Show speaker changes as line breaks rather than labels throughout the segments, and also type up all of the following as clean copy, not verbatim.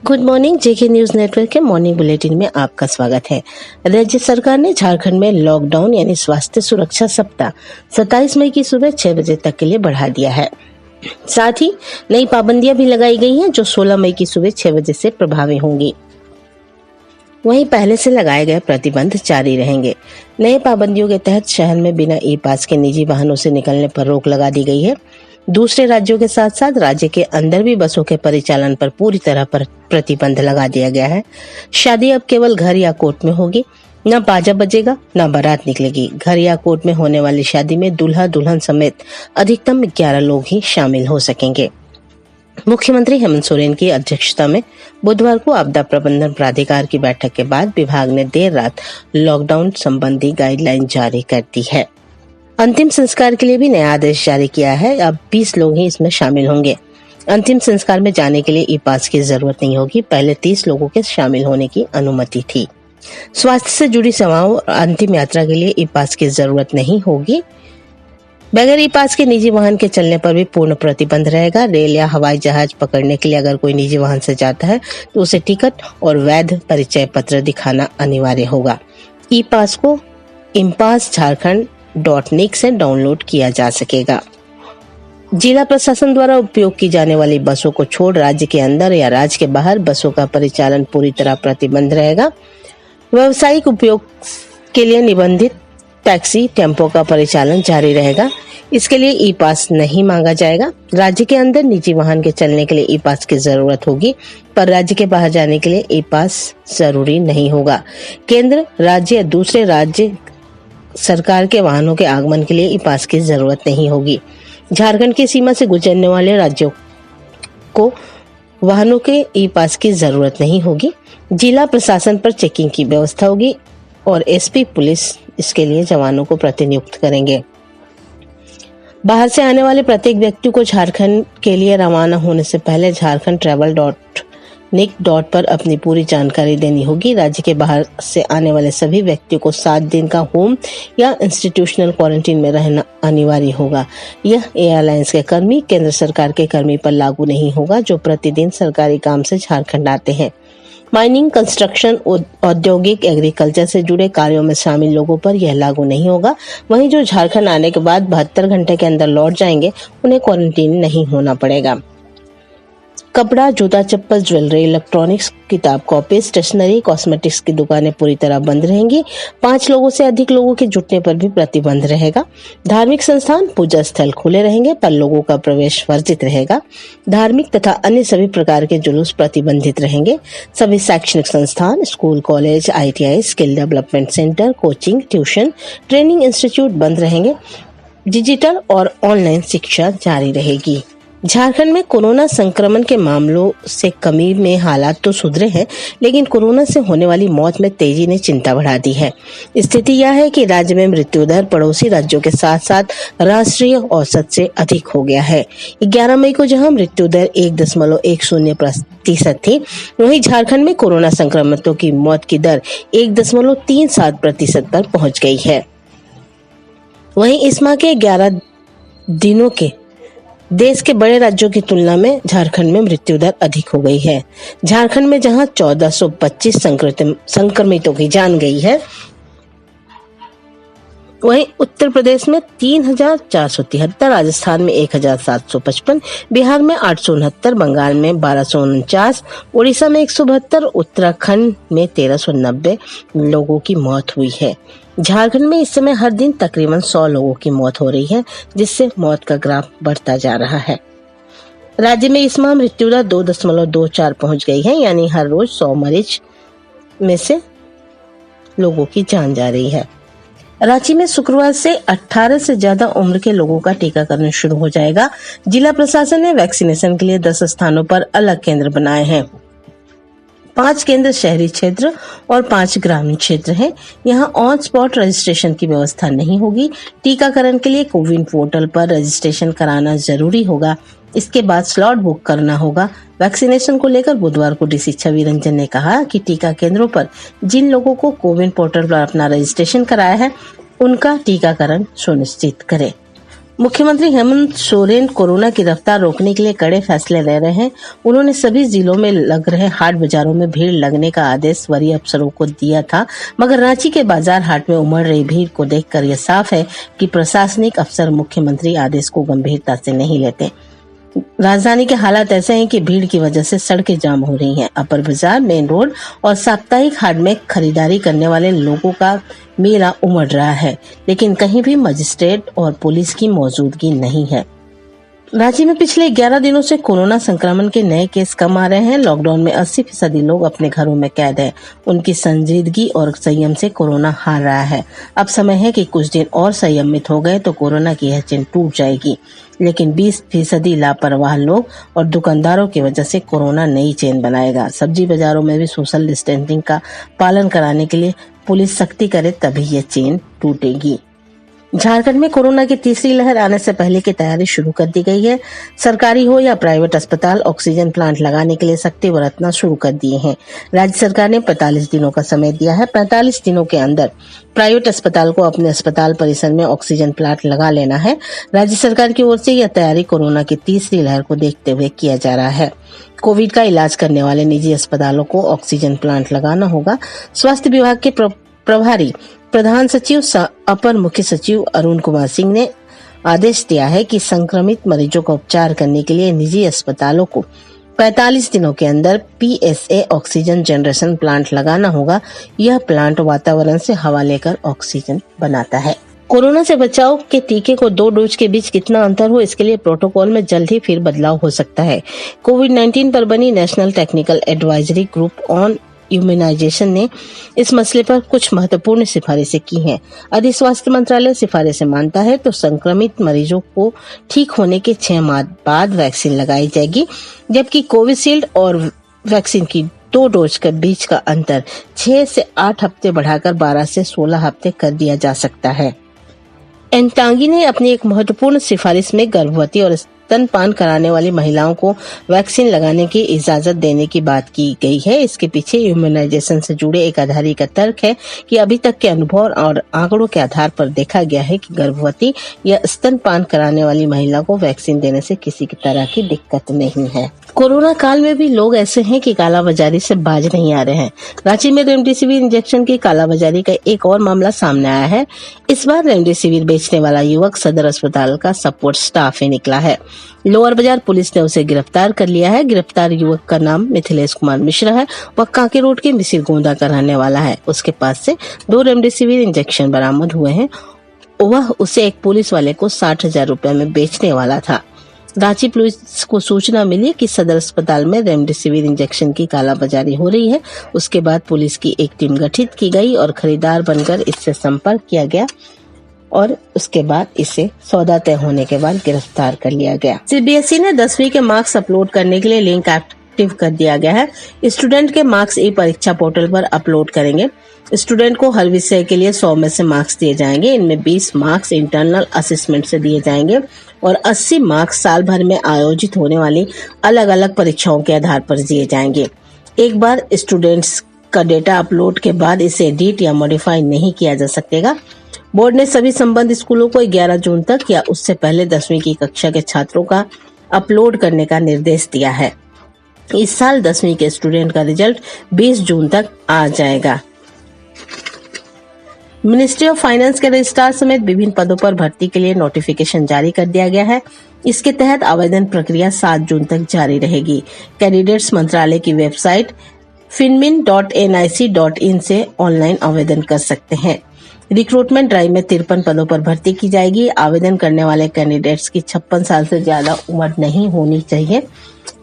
Good morning. जेके news network के morning bulletin में आपका स्वागत है। राज्य सरकार ने झारखंड में लॉकडाउन यानी स्वास्थ्य सुरक्षा सप्ताह 27 मई की सुबह 6 बजे तक के लिए बढ़ा दिया है। साथ ही नई पाबंदियां भी लगाई गई हैं जो 16 मई की सुबह 6 बजे से प्रभावी होंगी। वहीं पहले से लगाए गए प्रतिबंध जारी रहेंगे। नए पाबंदियों के तहत शहर में बिना ई पास के निजी वाहनों से निकलने पर रोक लगा दी गई है। दूसरे राज्यों के साथ साथ राज्य के अंदर भी बसों के परिचालन पर पूरी तरह पर प्रतिबंध लगा दिया गया है। शादी अब केवल घर या कोर्ट में होगी। न बाजा बजेगा न बारात निकलेगी। घर या कोर्ट में होने वाली शादी में दूल्हा दुल्हन समेत अधिकतम 11 लोग ही शामिल हो सकेंगे। मुख्यमंत्री हेमंत सोरेन की अध्यक्षता में बुधवार को आपदा प्रबंधन प्राधिकार की बैठक के बाद विभाग ने देर रात लॉकडाउन संबंधी गाइडलाइन जारी कर दी है। अंतिम संस्कार के लिए भी नया आदेश जारी किया है। अब 20 लोग ही इसमें शामिल होंगे। अंतिम संस्कार में जाने के लिए ई पास की जरूरत नहीं होगी। पहले 30 लोगों के शामिल होने की अनुमति थी। स्वास्थ्य से जुड़ी सेवाओं और अंतिम यात्रा के लिए ई पास की जरूरत नहीं होगी। बगैर ई पास के निजी वाहन के चलने पर भी पूर्ण प्रतिबंध रहेगा। रेल या हवाई जहाज पकड़ने के लिए अगर कोई निजी वाहन से जाता है तो उसे टिकट और वैध परिचय पत्र दिखाना अनिवार्य होगा। ई पास को impassjharkhand.nic से डाउनलोड किया जा सकेगा। जिला प्रशासन द्वारा उपयोग की जाने वाली बसों को छोड़ राज्य के अंदर या राज्य के बाहर बसों का परिचालन पूरी तरह प्रतिबंध रहेगा। व्यावसायिक उपयोग के लिए निबंधित टैक्सी टेम्पो का परिचालन जारी रहेगा। इसके लिए ई पास नहीं मांगा जाएगा। राज्य के अंदर निजी वाहन के चलने के लिए ई पास की जरूरत होगी, पर राज्य के बाहर जाने के लिए ई पास जरूरी नहीं होगा। केंद्र, राज्य या दूसरे राज्य सरकार के वाहनों के आगमन के लिए ई पास की जरूरत नहीं होगी। झारखंड की सीमा से गुजरने वाले राज्यों को वाहनों के ई पास की जरूरत नहीं होगी। जिला प्रशासन पर चेकिंग की व्यवस्था होगी और एसपी पुलिस इसके लिए जवानों को प्रतिनियुक्त करेंगे। बाहर से आने वाले प्रत्येक व्यक्ति को झारखंड के लिए रवाना होने से पहले झारखंड पर अपनी पूरी जानकारी देनी होगी। राज्य के बाहर से आने वाले सभी व्यक्तियों को 7 दिन का होम या इंस्टीट्यूशनल क्वारंटीन में रहना अनिवार्य होगा। यह एयरलाइंस के कर्मी, केंद्र सरकार के कर्मी पर लागू नहीं होगा जो प्रतिदिन सरकारी काम से झारखंड आते हैं। माइनिंग, कंस्ट्रक्शन, औद्योगिक, एग्रीकल्चर से जुड़े कार्यों में शामिल लोगों पर यह लागू नहीं होगा। वहीं जो झारखंड आने के बाद 72 घंटे के अंदर लौट जाएंगे उन्हें क्वारंटीन नहीं होना पड़ेगा। कपड़ा, जूता, चप्पल, ज्वेलरी, इलेक्ट्रॉनिक्स, किताब, कॉपी, स्टेशनरी, कॉस्मेटिक्स की दुकानें पूरी तरह बंद रहेंगी। 5 लोगों से अधिक लोगों के जुटने पर भी प्रतिबंध रहेगा। धार्मिक संस्थान, पूजा स्थल खुले रहेंगे पर लोगों का प्रवेश वर्जित रहेगा। धार्मिक तथा अन्य सभी प्रकार के जुलूस प्रतिबंधित रहेंगे। सभी शैक्षणिक संस्थान, school, college, ITI, skill development centre, coaching, tuition, training institute बंद रहेंगे। डिजिटल और ऑनलाइन शिक्षा जारी रहेगी। झारखंड में कोरोना संक्रमण के मामलों से कमी में हालात तो सुधरे हैं, लेकिन कोरोना से होने वाली मौत में तेजी ने चिंता बढ़ा दी है। स्थिति यह है कि राज्य में मृत्यु दर पड़ोसी राज्यों के साथ साथ राष्ट्रीय औसत से अधिक हो गया है। 11 मई को जहां मृत्यु दर 1.10% थी, वहीं झारखंड में कोरोना संक्रमितों की मौत की दर 1.37% पर पहुंच गई है। वहीं इस माह के 11 दिनों के देश के बड़े राज्यों की तुलना में झारखंड में मृत्यु दर अधिक हो गई है। झारखंड में जहां 1425 संक्रमितों की जान गई है, वहीं उत्तर प्रदेश में 3473, राजस्थान में 1755, बिहार में 869, बंगाल में 1249, उड़ीसा में 172, उत्तराखंड में 1390 लोगों की मौत हुई है। झारखंड में इस समय हर दिन तकरीबन 100 लोगों की मौत हो रही है, जिससे मौत का ग्राफ बढ़ता जा रहा है। राज्य में इस माह मृत्यु दर 2.24 पहुंच गई है, यानी हर रोज 100 मरीज में से लोगों की जान जा रही है। रांची में शुक्रवार से 18 से ज्यादा उम्र के लोगों का टीकाकरण शुरू हो जाएगा। जिला प्रशासन ने वैक्सीनेशन के लिए 10 स्थानों पर अलग केंद्र बनाए हैं। 5 केंद्र शहरी क्षेत्र और 5 ग्रामीण क्षेत्र हैं। यहाँ ऑन स्पॉट रजिस्ट्रेशन की व्यवस्था नहीं होगी। टीकाकरण के लिए कोविन पोर्टल पर रजिस्ट्रेशन कराना जरूरी होगा। इसके बाद स्लॉट बुक करना होगा। वैक्सीनेशन को लेकर बुधवार को डीसी छवि रंजन ने कहा कि टीका केंद्रों पर जिन लोगों को कोविन पोर्टल पर अपना रजिस्ट्रेशन कराया है, उनका टीकाकरण सुनिश्चित करें। मुख्यमंत्री हेमंत सोरेन कोरोना की रफ्तार रोकने के लिए कड़े फैसले ले रहे हैं। उन्होंने सभी जिलों में लग रहे हाट बाजारों में भीड़ लगने का आदेश वरीय अफसरों को दिया था, मगर रांची के बाजार हाट में उमड़ रही भीड़ को देखकर यह साफ है कि प्रशासनिक अफसर मुख्यमंत्री आदेश को गंभीरता से नहीं लेते। राजधानी के हालात ऐसे हैं कि भीड़ की वजह से सड़कें जाम हो रही हैं। अपर बाजार, मेन रोड और साप्ताहिक हाट में खरीदारी करने वाले लोगों का मेला उमड़ रहा है, लेकिन कहीं भी मजिस्ट्रेट और पुलिस की मौजूदगी नहीं है। राज्य में पिछले 11 दिनों से कोरोना संक्रमण के नए केस कम आ रहे हैं। लॉकडाउन में 80% लोग अपने घरों में कैद हैं। उनकी संजीदगी और संयम से कोरोना हार रहा है। अब समय है कि कुछ दिन और संयमित हो गए तो कोरोना की यह चेन टूट जाएगी, लेकिन 20% लापरवाह लोग और दुकानदारों की वजह से कोरोना नई चेन बनाएगा। सब्जी बाजारों में भी सोशल डिस्टेंसिंग का पालन कराने के लिए पुलिस सख्ती करे, तभी ये चेन टूटेगी। झारखंड में कोरोना की तीसरी लहर आने से पहले की तैयारी शुरू कर दी गई है। सरकारी हो या प्राइवेट अस्पताल ऑक्सीजन प्लांट लगाने के लिए सख्ती बरतना शुरू कर दिए हैं। राज्य सरकार ने 45 दिनों का समय दिया है। 45 दिनों के अंदर प्राइवेट अस्पताल को अपने अस्पताल परिसर में ऑक्सीजन प्लांट लगा लेना है। राज्य सरकार की ओर से यह तैयारी कोरोना की तीसरी लहर को देखते हुए किया जा रहा है। कोविड का इलाज करने वाले निजी अस्पतालों को ऑक्सीजन प्लांट लगाना होगा। स्वास्थ्य विभाग के प्रभारी प्रधान सचिव अपर मुख्य सचिव अरुण कुमार सिंह ने आदेश दिया है कि संक्रमित मरीजों का उपचार करने के लिए निजी अस्पतालों को 45 दिनों के अंदर PSA ऑक्सीजन जनरेशन प्लांट लगाना होगा। यह प्लांट वातावरण से हवा लेकर ऑक्सीजन बनाता है। कोरोना से बचाव के टीके को 2 डोज के बीच कितना अंतर हो, इसके लिए प्रोटोकॉल में जल्द ही फिर बदलाव हो सकता है। कोविड-19 पर बनी national technical advisory group on immunisation ने इस मसले पर कुछ महत्वपूर्ण सिफारिशें की हैं। यदि स्वास्थ्य मंत्रालय सिफारिशें मानता है तो संक्रमित मरीजों को ठीक होने के 6 माह बाद वैक्सीन लगाई जाएगी, जबकि कोविशील्ड और वैक्सीन की 2 डोज के बीच का अंतर 6 से 8 हफ्ते बढ़ाकर 12 से 16 हफ्ते कर दिया जा सकता है। एनटांगी ने अपनी एक महत्वपूर्ण सिफारिश में गर्भवती और स्तनपान कराने वाली महिलाओं को वैक्सीन लगाने की इजाजत देने की बात की गई है। इसके पीछे इम्यूनाइजेशन से जुड़े एक आधारी का तर्क है कि अभी तक के अनुभव और आंकड़ों के आधार पर देखा गया है कि गर्भवती या स्तनपान कराने वाली महिला को वैक्सीन देने से किसी की तरह की दिक्कत नहीं है। कोरोना काल में भी लोग ऐसे हैं कि कालाबाजारी से बाज नहीं आ रहे हैं। रांची में रेमडेसिविर इंजेक्शन की कालाबाजारी का एक और मामला सामने आया है। इस बार रेमडेसिविर बेचने वाला युवक सदर अस्पताल का सपोर्ट स्टाफ ही निकला है। लोअर बाजार पुलिस ने उसे गिरफ्तार कर लिया है। गिरफ्तार युवक का नाम मिथिलेश कुमार मिश्रा है। वह कांके रोड के मिसिर गोंदा का रहने वाला है। उसके पास से 2 रेमडेसिविर इंजेक्शन बरामद हुए हैं। वह उसे एक पुलिस वाले को 60,000 रुपए में बेचने वाला था। रांची पुलिस को सूचना मिली कि सदर अस्पताल में रेमडेसिविर इंजेक्शन की कालाबाजारी हो रही है। उसके बाद पुलिस की एक टीम गठित की गई और खरीदार बनकर इससे संपर्क किया गया और उसके बाद इसे सौदा तय होने के बाद गिरफ्तार कर लिया गया। CBSE ने 10वीं के मार्क्स अपलोड करने के लिए लिंक एक्टिव कर दिया गया है। स्टूडेंट के मार्क्स ई-परीक्षा पोर्टल पर अपलोड करेंगे। स्टूडेंट को हर विषय के लिए 100 में से मार्क्स दिए जाएंगे। इनमें 20 मार्क्स इंटरनल असेसमेंट से दिए जाएंगे और 80 मार्क्स साल भर में आयोजित होने वाली अलग अलग परीक्षाओं के आधार पर दिए जाएंगे। एक बार स्टूडेंट्स का डेटा अपलोड के बाद इसे एडिट या मॉडिफाई नहीं किया जा सकेगा। बोर्ड ने सभी संबद्ध स्कूलों को 11 जून तक या उससे पहले 10वीं की कक्षा के छात्रों का अपलोड करने का निर्देश दिया है। इस साल 10वीं के स्टूडेंट का रिजल्ट 20 जून तक आ जाएगा। मिनिस्ट्री ऑफ फाइनेंस के रजिस्ट्रार समेत विभिन्न पदों पर भर्ती के लिए नोटिफिकेशन जारी कर दिया गया है। इसके तहत आवेदन प्रक्रिया 7 जून तक जारी रहेगी। कैंडिडेट्स मंत्रालय की वेबसाइट finmin.nic.in से ऑनलाइन आवेदन कर सकते हैं। रिक्रूटमेंट ड्राइव में 53 पदों पर भर्ती की जाएगी। आवेदन करने वाले कैंडिडेट्स की 56 साल से ज्यादा उम्र नहीं होनी चाहिए।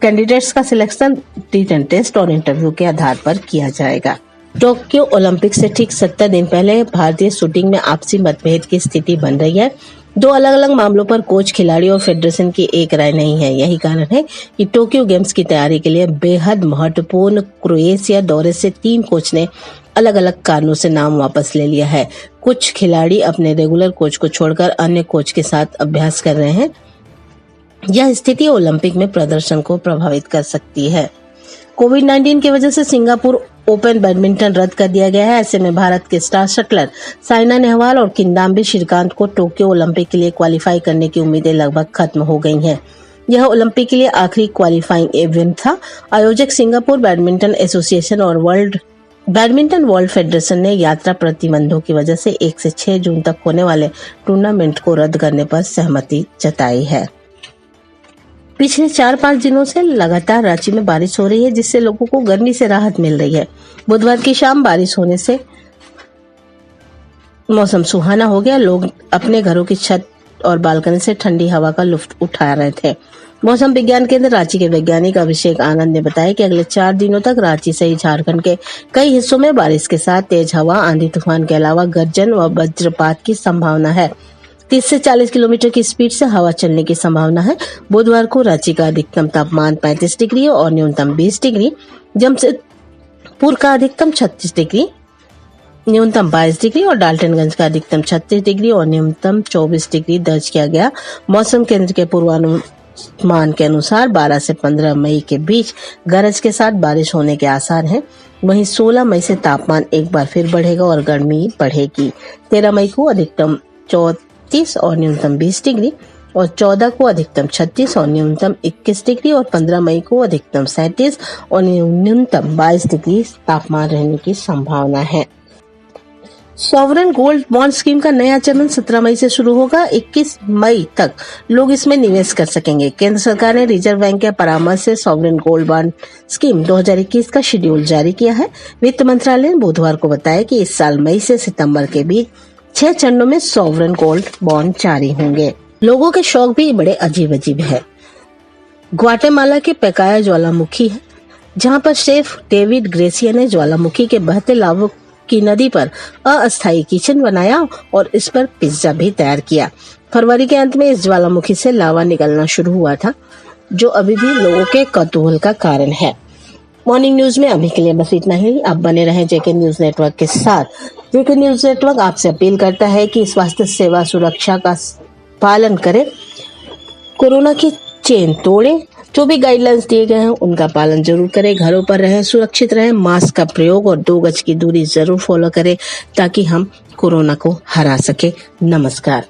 कैंडिडेट्स का सिलेक्शन रिटन टेस्ट और इंटरव्यू के आधार पर किया जाएगा। टोक्यो ओलंपिक से ठीक 70 दिन पहले भारतीय शूटिंग में आपसी मतभेद की स्थिति बन रही है। 2 अलग अलग मामलों पर कोच, खिलाड़ी और फेडरेशन की एक राय नहीं है। यही कारण है कि टोक्यो गेम्स की तैयारी के लिए बेहद महत्वपूर्ण क्रोएशिया दौरे से 3 कोच ने अलग अलग कारणों से नाम वापस ले लिया है। कुछ खिलाड़ी अपने रेगुलर कोच को छोड़कर अन्य कोच के साथ अभ्यास कर रहे हैं। यह स्थिति ओलंपिक में प्रदर्शन को प्रभावित कर सकती है। कोविड-19 की वजह से सिंगापुर ओपन बैडमिंटन रद्द कर दिया गया है। ऐसे में भारत के स्टार शटलर साइना नेहवाल और किदांबी श्रीकांत को टोक्यो ओलंपिक के लिए क्वालिफाई करने की उम्मीदें लगभग खत्म हो गई हैं। यह ओलंपिक के लिए आखिरी क्वालिफाइंग इवेंट था। आयोजक सिंगापुर बैडमिंटन एसोसिएशन और बैडमिंटन वर्ल्ड फेडरेशन ने यात्रा प्रतिबंधों की वजह से 1 से 6 जून तक होने वाले टूर्नामेंट को रद्द करने पर सहमति जताई है। पिछले 4-5 दिनों से लगातार रांची में बारिश हो रही है, जिससे लोगों को गर्मी से राहत मिल रही है। बुधवार की शाम बारिश होने से मौसम सुहाना हो गया। लोग अपने घरों की छत और बालकनी से ठंडी हवा का लुत्फ उठा रहे थे। मौसम विज्ञान केंद्र रांची के वैज्ञानिक अभिषेक आनंद ने बताया कि अगले 4 दिनों तक रांची सहित झारखंड के कई हिस्सों में बारिश के साथ तेज हवा, आंधी तूफान के अलावा गर्जन व वज्रपात की संभावना है। 30 से 40 किलोमीटर की स्पीड से हवा चलने की संभावना है। बुधवार को रांची का अधिकतम तापमान 35 डिग्री और न्यूनतम 20 डिग्री, जमशेदपुर का अधिकतम 36 डिग्री, न्यूनतम 22 डिग्री और डाल्टनगंज का अधिकतम 36 डिग्री और न्यूनतम 24 डिग्री दर्ज किया गया। मौसम केंद्र के पूर्वानुमान के अनुसार 12 से 15 मई के बीच गरज के साथ बारिश होने के आसार हैं। वहीं 16 मई से तापमान एक बार फिर बढ़ेगा और गर्मी बढ़ेगी। 13 मई को अधिकतम 34 और न्यूनतम 20 डिग्री और 14 को अधिकतम 36 और न्यूनतम 21 डिग्री और 15 मई को अधिकतम 37 और न्यूनतम 22 डिग्री तापमान रहने की संभावना है। सॉवरेन गोल्ड बॉन्ड स्कीम का नया चरण 17 मई से शुरू होगा। 21 मई तक लोग इसमें निवेश कर सकेंगे। केंद्र सरकार ने रिजर्व बैंक के परामर्श से सॉवरेन गोल्ड बॉन्ड स्कीम 2021 का शेड्यूल जारी किया है। वित्त मंत्रालय ने बुधवार को बताया कि इस साल मई से सितंबर के बीच 6 चरणों में सॉवरेन गोल्ड बॉन्ड जारी होंगे। लोगों के शौक भी बड़े अजीब अजीब है। ग्वाटेमाला के पेकाया ज्वालामुखी है, जहां पर शेफ डेविड ग्रेसिया ने ज्वालामुखी के बहते लावा की नदी पर अस्थायी किचन बनाया और इस पर पिज्जा भी तैयार किया। फरवरी के अंत में इस ज्वालामुखी से लावा निकलना शुरू हुआ था, जो अभी भी लोगों के कौतूहल का कारण है। मॉर्निंग न्यूज में अभी के लिए बस इतना ही। आप बने रहें जेके न्यूज नेटवर्क के साथ। जेके न्यूज नेटवर्क आपसे अपील करता है कि स्वास्थ्य सेवा सुरक्षा का पालन करें, कोरोना की चेन तोड़े, जो भी गाइडलाइंस दिए गए हैं उनका पालन जरूर करें, घरों पर रहें, सुरक्षित रहें, मास्क का प्रयोग और 2 गज की दूरी जरूर फॉलो करें ताकि हम कोरोना को हरा सके। नमस्कार।